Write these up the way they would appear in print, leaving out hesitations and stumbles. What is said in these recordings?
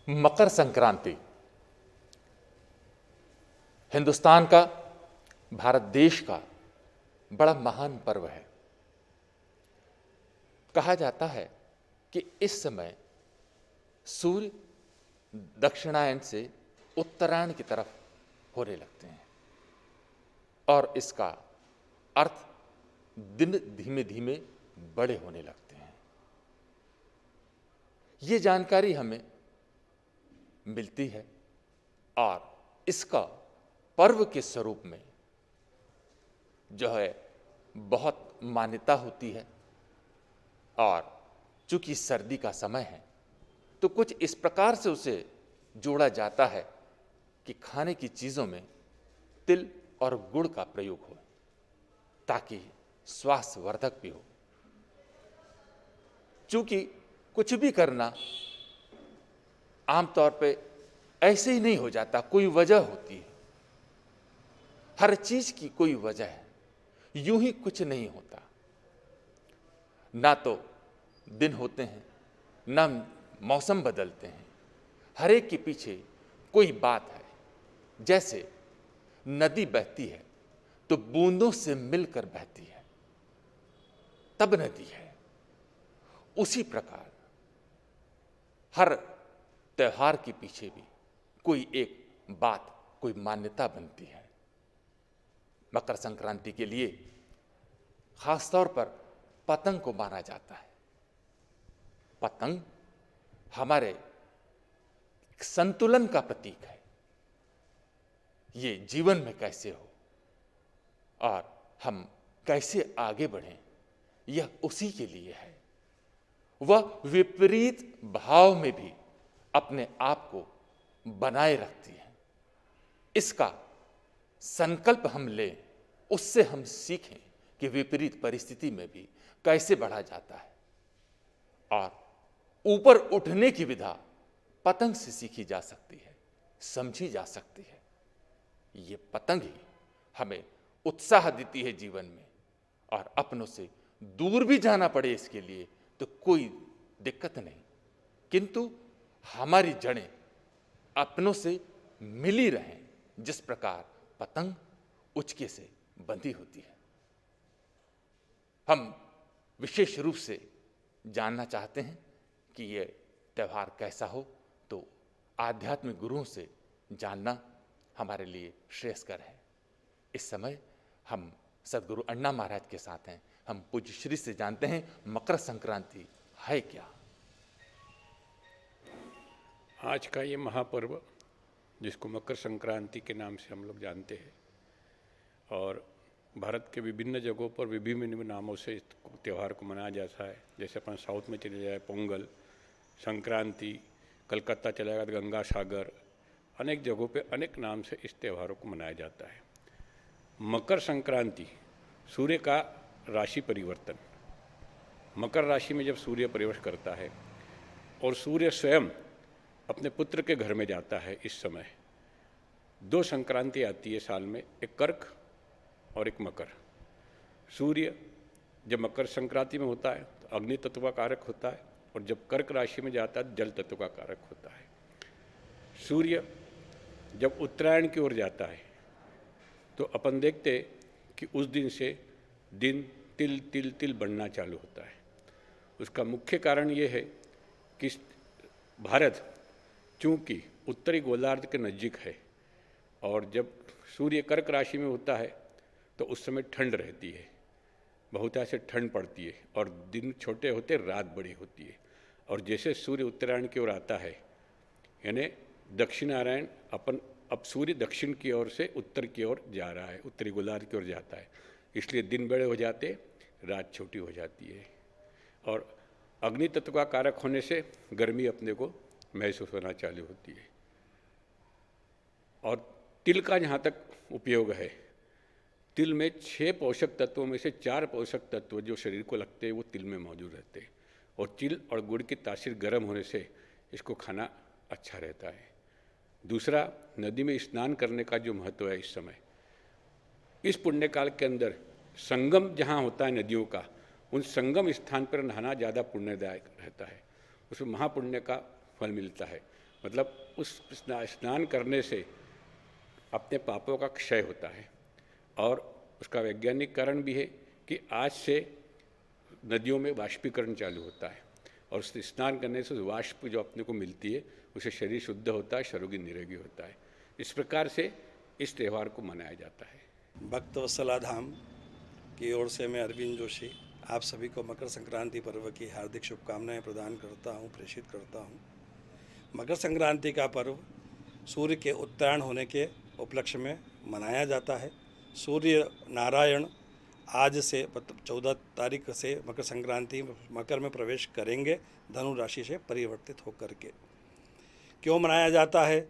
मकर संक्रांति हिंदुस्तान का, भारत देश का बड़ा महान पर्व है। कहा जाता है कि इस समय सूर्य दक्षिणायन से उत्तरायण की तरफ होने लगते हैं और इसका अर्थ दिन धीमे धीमे बड़े होने लगते हैं। ये जानकारी हमें मिलती है और इसका पर्व के स्वरूप में जो है बहुत मान्यता होती है। और चूंकि सर्दी का समय है तो कुछ इस प्रकार से उसे जोड़ा जाता है कि खाने की चीजों में तिल और गुड़ का प्रयोग हो ताकि स्वास्थ्यवर्धक भी हो। चूंकि कुछ भी करना आमतौर पे ऐसे ही नहीं हो जाता, कोई वजह होती है। हर चीज की कोई वजह है, यूं ही कुछ नहीं होता। ना तो दिन होते हैं, ना मौसम बदलते हैं, हर एक के पीछे कोई बात है। जैसे नदी बहती है तो बूंदों से मिलकर बहती है, तब नदी है। उसी प्रकार हर त्योहार के पीछे भी कोई एक बात, कोई मान्यता बनती है। मकर संक्रांति के लिए खासतौर पर पतंग को माना जाता है। पतंग हमारे संतुलन का प्रतीक है। ये जीवन में कैसे हो और हम कैसे आगे बढ़ें, यह उसी के लिए है। वह विपरीत भाव में भी अपने आप को बनाए रखती है। इसका संकल्प हम लें, उससे हम सीखें कि विपरीत परिस्थिति में भी कैसे बढ़ा जाता है। और ऊपर उठने की विधा पतंग से सीखी जा सकती है, समझी जा सकती है। ये पतंग ही हमें उत्साह देती है जीवन में। और अपनों से दूर भी जाना पड़े इसके लिए तो कोई दिक्कत नहीं, किंतु हमारी जड़ें अपनों से मिली रहें, जिस प्रकार पतंग उचके से बंधी होती है। हम विशेष रूप से जानना चाहते हैं कि ये त्यौहार कैसा हो, तो आध्यात्मिक गुरुओं से जानना हमारे लिए श्रेयस्कर है। इस समय हम सदगुरु अण्णा महाराज के साथ हैं। हम पूज्य श्री से जानते हैं मकर संक्रांति है क्या। आज का ये महापर्व जिसको मकर संक्रांति के नाम से हम लोग जानते हैं और भारत के विभिन्न जगहों पर विभिन्न नामों से इस त्यौहार को मनाया जाता है। जैसे अपन साउथ में चले जाए पोंगल, संक्रांति, कलकत्ता चला गया तो गंगा सागर, अनेक जगहों पे अनेक नाम से इस त्योहारों को मनाया जाता है। मकर संक्रांति सूर्य का राशि परिवर्तन। मकर राशि में जब सूर्य प्रवेश करता है और सूर्य स्वयं अपने पुत्र के घर में जाता है, इस समय दो संक्रांति आती है साल में, एक कर्क और एक मकर। सूर्य जब मकर संक्रांति में होता है तो अग्नि तत्व का कारक होता है और जब कर्क राशि में जाता है जल तत्व का कारक होता है। सूर्य जब उत्तरायण की ओर जाता है तो अपन देखते कि उस दिन से दिन तिल तिल तिल बढ़ना चालू होता है। उसका मुख्य कारण ये है कि भारत चूंकि उत्तरी गोलार्ध के नज़दीक है और जब सूर्य कर्क राशि में होता है तो उस समय ठंड रहती है, बहुत ऐसे ठंड पड़ती है और दिन छोटे होते रात बड़ी होती है। और जैसे सूर्य उत्तरायण की ओर आता है, यानी दक्षिणायन, अपन अब सूर्य दक्षिण की ओर से उत्तर की ओर जा रहा है, उत्तरी गोलार्ध की ओर जाता है, इसलिए दिन बड़े हो जाते, रात छोटी हो जाती है। और अग्नि तत्व का कारक होने से गर्मी अपने को महसूस होना चालू होती है। और तिल का जहाँ तक उपयोग है, तिल में 6 पोषक तत्वों में से 4 पोषक तत्व जो शरीर को लगते हैं वो तिल में मौजूद रहते हैं। और तिल और गुड़ की तासीर गर्म होने से इसको खाना अच्छा रहता है। दूसरा, नदी में स्नान करने का जो महत्व है इस समय, इस पुण्यकाल के अंदर संगम जहाँ होता है नदियों का, उन संगम स्थान पर नहाना ज़्यादा पुण्यदायक रहता है, उसमें महापुण्य का फल मिलता है। मतलब उस स्नान करने से अपने पापों का क्षय होता है। और उसका वैज्ञानिक कारण भी है कि आज से नदियों में वाष्पीकरण चालू होता है और उससे स्नान करने से वाष्प जो अपने को मिलती है उससे शरीर शुद्ध होता है, शरीर निरोगी होता है। इस प्रकार से इस त्यौहार को मनाया जाता है। भक्त वत्सला धाम की ओर से मैं अरविंद जोशी आप सभी को मकर संक्रांति पर्व की हार्दिक शुभकामनाएं प्रदान करता हूं, प्रेषित करता हूं। मकर संक्रांति का पर्व सूर्य के उत्तरायण होने के उपलक्ष्य में मनाया जाता है। सूर्य नारायण आज से 14 तारीख से मकर संक्रांति मकर में प्रवेश करेंगे, धनु राशि से परिवर्तित होकर के। क्यों मनाया जाता है?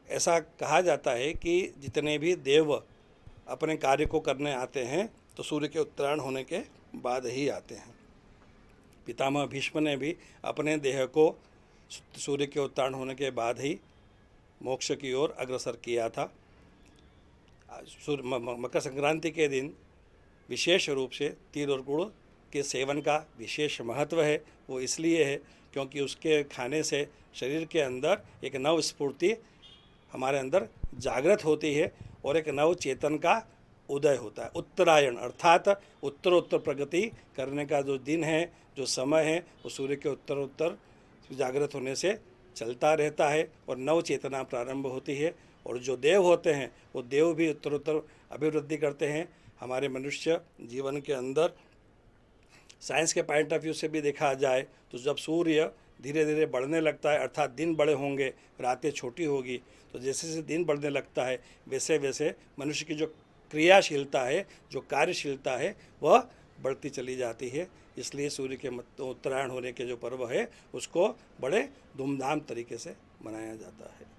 ऐसा कहा जाता है कि जितने भी देव अपने कार्य को करने आते हैं तो सूर्य के उत्तरायण होने के बाद ही आते हैं। पितामह भीष्म ने भी अपने देह को सूर्य के उत्तरायण होने के बाद ही मोक्ष की ओर अग्रसर किया था। मकर संक्रांति के दिन विशेष रूप से तिल और गुड़ के सेवन का विशेष महत्व है। वो इसलिए है क्योंकि उसके खाने से शरीर के अंदर एक नव स्फूर्ति हमारे अंदर जागृत होती है और एक नव चेतन का उदय होता है। उत्तरायण अर्थात उत्तरोत्तर प्रगति करने का जो दिन है, जो समय है, वो सूर्य के उत्तरोत्तर जागृत होने से चलता रहता है और नव चेतना प्रारंभ होती है। और जो देव होते हैं वो देव भी उत्तरोत्तर अभिवृद्धि करते हैं। हमारे मनुष्य जीवन के अंदर साइंस के पॉइंट ऑफ व्यू से भी देखा जाए तो जब सूर्य धीरे धीरे बढ़ने लगता है, अर्थात दिन बड़े होंगे, रातें छोटी होगी, तो जैसे जैसे दिन बढ़ने लगता है वैसे वैसे मनुष्य की जो क्रियाशीलता है, जो कार्यशीलता है, वह बढ़ती चली जाती है। इसलिए सूर्य के उत्तरायण होने के जो पर्व है उसको बड़े धूमधाम तरीके से मनाया जाता है।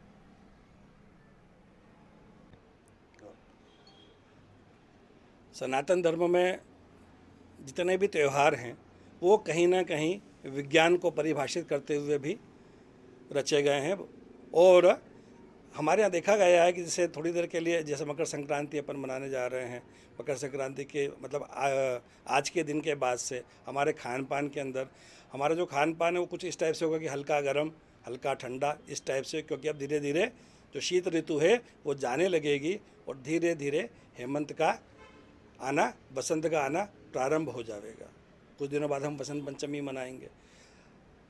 सनातन धर्म में जितने भी त्यौहार हैं वो कहीं ना कहीं विज्ञान को परिभाषित करते हुए भी रचे गए हैं। और हमारे यहाँ देखा गया है कि जैसे थोड़ी देर के लिए, जैसे मकर संक्रांति अपन मनाने जा रहे हैं, मकर संक्रांति के मतलब आज के दिन के बाद से हमारे खान पान के अंदर हमारा जो खान पान है वो कुछ इस टाइप से होगा कि हल्का गर्म, हल्का ठंडा, इस टाइप से। क्योंकि अब धीरे धीरे जो शीत ऋतु है वो जाने लगेगी और धीरे धीरे हेमंत का आना, बसंत का आना प्रारंभ हो जाएगा। कुछ दिनों बाद हम बसंत पंचमी मनाएंगे।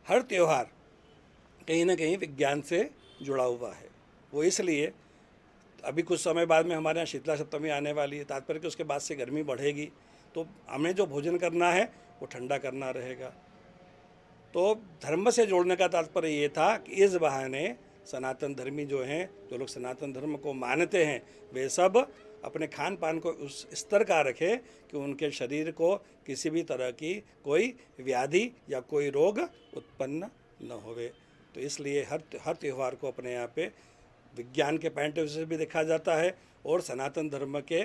हर त्यौहार कहीं ना कहीं विज्ञान से जुड़ा हुआ है। वो इसलिए अभी कुछ समय बाद में हमारे यहाँ शीतला सप्तमी आने वाली है, तात्पर्य कि उसके बाद से गर्मी बढ़ेगी, तो हमें जो भोजन करना है वो ठंडा करना रहेगा। तो धर्म से जोड़ने का तात्पर्य ये था कि इस बहाने सनातन धर्मी जो हैं, जो लोग सनातन धर्म को मानते हैं, वे सब अपने खान पान को उस स्तर का रखें कि उनके शरीर को किसी भी तरह की कोई व्याधि या कोई रोग उत्पन्न न होवे। तो इसलिए हर त्यौहार को अपने यहाँ पे विज्ञान के पॉइंट ऑफ व्यू से भी देखा जाता है और सनातन धर्म के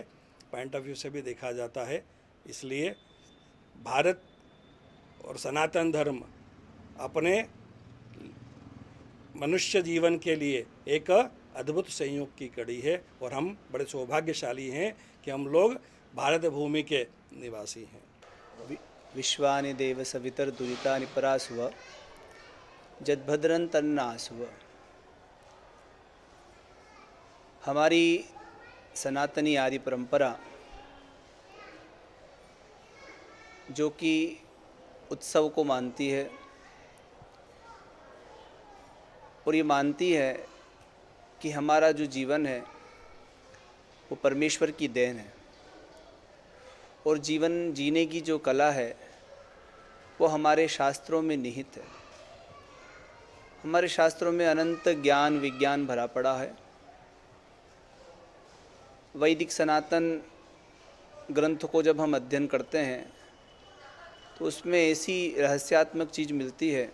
पॉइंट ऑफ व्यू से भी देखा जाता है। इसलिए भारत और सनातन धर्म अपने मनुष्य जीवन के लिए एक अद्भुत संयोग की कड़ी है और हम बड़े सौभाग्यशाली हैं कि हम लोग भारत भूमि के निवासी हैं। विश्वानि देव सवितर दुरितानि परासुव जद्भद्रं तन्नासुव। हमारी सनातनी आदि परंपरा जो कि उत्सव को मानती है और ये मानती है कि हमारा जो जीवन है वो परमेश्वर की देन है और जीवन जीने की जो कला है वो हमारे शास्त्रों में निहित है। हमारे शास्त्रों में अनंत ज्ञान विज्ञान भरा पड़ा है। वैदिक सनातन ग्रंथ को जब हम अध्ययन करते हैं तो उसमें ऐसी रहस्यात्मक चीज़ मिलती है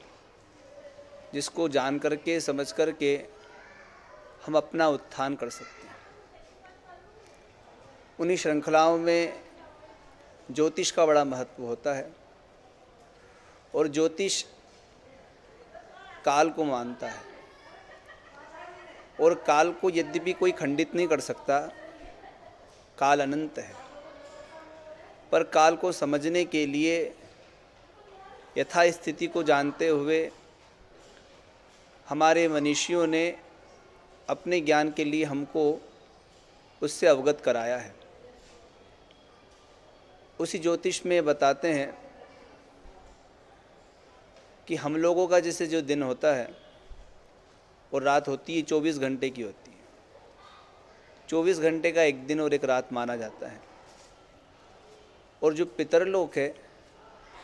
जिसको जान करके समझ करके हम अपना उत्थान कर सकते हैं। उन्हीं श्रृंखलाओं में ज्योतिष का बड़ा महत्व होता है और ज्योतिष काल को मानता है और काल को यद्यपि कोई खंडित नहीं कर सकता, काल अनंत है, पर काल को समझने के लिए यथा स्थिति को जानते हुए हमारे मनीषियों ने अपने ज्ञान के लिए हमको उससे अवगत कराया है। उसी ज्योतिष में बताते हैं कि हम लोगों का जैसे जो दिन होता है और रात होती है 24 घंटे की होती है। 24 घंटे का एक दिन और एक रात माना जाता है। और जो पितरलोक है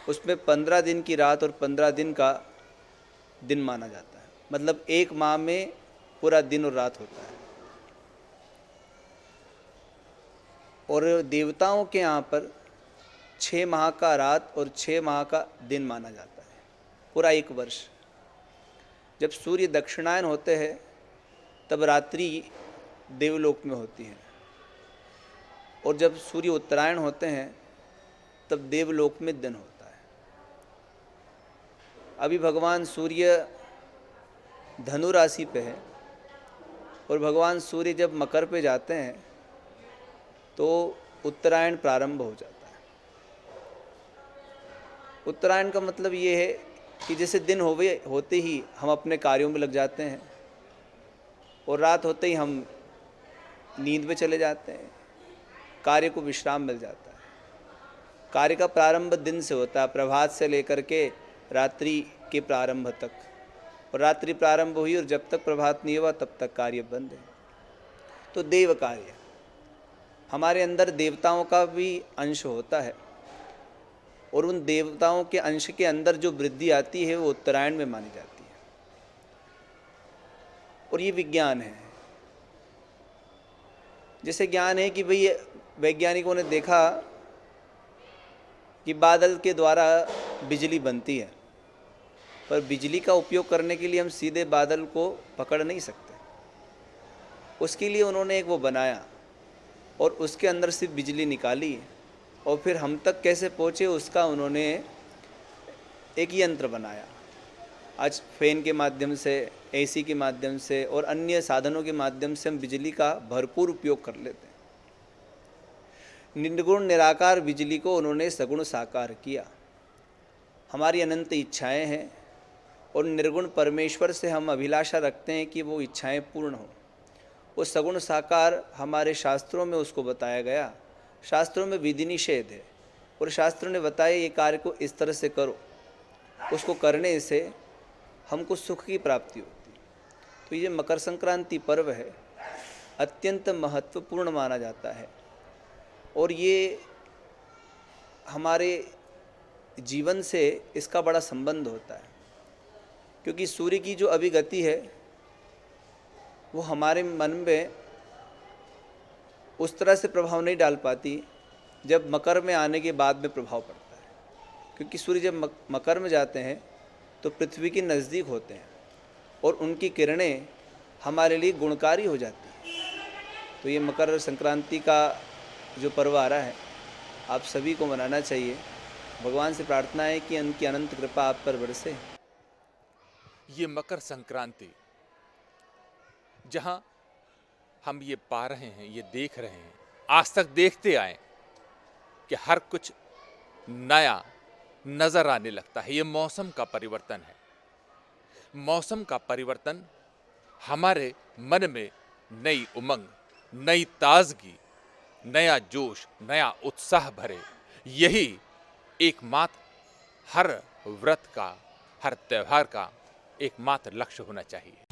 उसमें 15 दिन की रात और 15 दिन का दिन माना जाता है। मतलब एक माह में पूरा दिन और रात होता है। और देवताओं के यहाँ पर 6 माह का रात और 6 माह का दिन माना जाता है, पूरा एक वर्ष। जब सूर्य दक्षिणायन होते हैं तब रात्रि देवलोक में होती है, और जब सूर्य उत्तरायण होते हैं तब देवलोक में दिन होता है। अभी भगवान सूर्य धनु राशि पे है, और भगवान सूर्य जब मकर पे जाते हैं तो उत्तरायण प्रारंभ हो जाता है। उत्तरायण का मतलब ये है कि जैसे दिन होते ही हम अपने कार्यों में लग जाते हैं, और रात होते ही हम नींद में चले जाते हैं, कार्य को विश्राम मिल जाता है। कार्य का प्रारंभ दिन से होता है, प्रभात से लेकर के रात्रि के प्रारंभ तक। और रात्रि प्रारंभ हुई और जब तक प्रभात नहीं हुआ तब तक कार्य बंद है। तो देव कार्य, हमारे अंदर देवताओं का भी अंश होता है, और उन देवताओं के अंश के अंदर जो वृद्धि आती है वो उत्तरायण में मानी जाती है। और ये विज्ञान है। जैसे ज्ञान है कि भाई वैज्ञानिकों ने देखा कि बादल के द्वारा बिजली बनती है, पर बिजली का उपयोग करने के लिए हम सीधे बादल को पकड़ नहीं सकते। उसके लिए उन्होंने एक वो बनाया और उसके अंदर से बिजली निकाली, और फिर हम तक कैसे पहुँचे उसका उन्होंने एक यंत्र बनाया। आज फैन के माध्यम से, एसी के माध्यम से और अन्य साधनों के माध्यम से हम बिजली का भरपूर उपयोग कर लेते हैं। निर्गुण निराकार बिजली को उन्होंने सगुण साकार किया। हमारी अनंत इच्छाएं हैं, और निर्गुण परमेश्वर से हम अभिलाषा रखते हैं कि वो इच्छाएं पूर्ण हो। वो सगुण साकार हमारे शास्त्रों में उसको बताया गया। शास्त्रों में विधि निषेध है, और शास्त्रों ने बताया ये कार्य को इस तरह से करो, उसको करने से हमको सुख की प्राप्ति होती। तो ये मकर संक्रांति पर्व है, अत्यंत महत्वपूर्ण माना जाता है, और ये हमारे जीवन से इसका बड़ा संबंध होता है। क्योंकि सूर्य की जो अभिगति है वो हमारे मन में उस तरह से प्रभाव नहीं डाल पाती जब मकर में आने के बाद में प्रभाव पड़ता है। क्योंकि सूर्य जब मकर में जाते हैं तो पृथ्वी के नज़दीक होते हैं, और उनकी किरणें हमारे लिए गुणकारी हो जाती हैं। तो ये मकर संक्रांति का जो पर्व आ रहा है आप सभी को मनाना चाहिए। भगवान से प्रार्थना है कि उनकी अनंत कृपा आप पर बरसे। ये मकर संक्रांति जहां हम ये पा रहे हैं, ये देख रहे हैं, आज तक देखते आए कि हर कुछ नया नजर आने लगता है। ये मौसम का परिवर्तन है। मौसम का परिवर्तन हमारे मन में नई उमंग, नई ताजगी, नया जोश, नया उत्साह भरे। यही एकमात्र हर व्रत का, हर त्योहार का एकमात्र लक्ष्य होना चाहिए।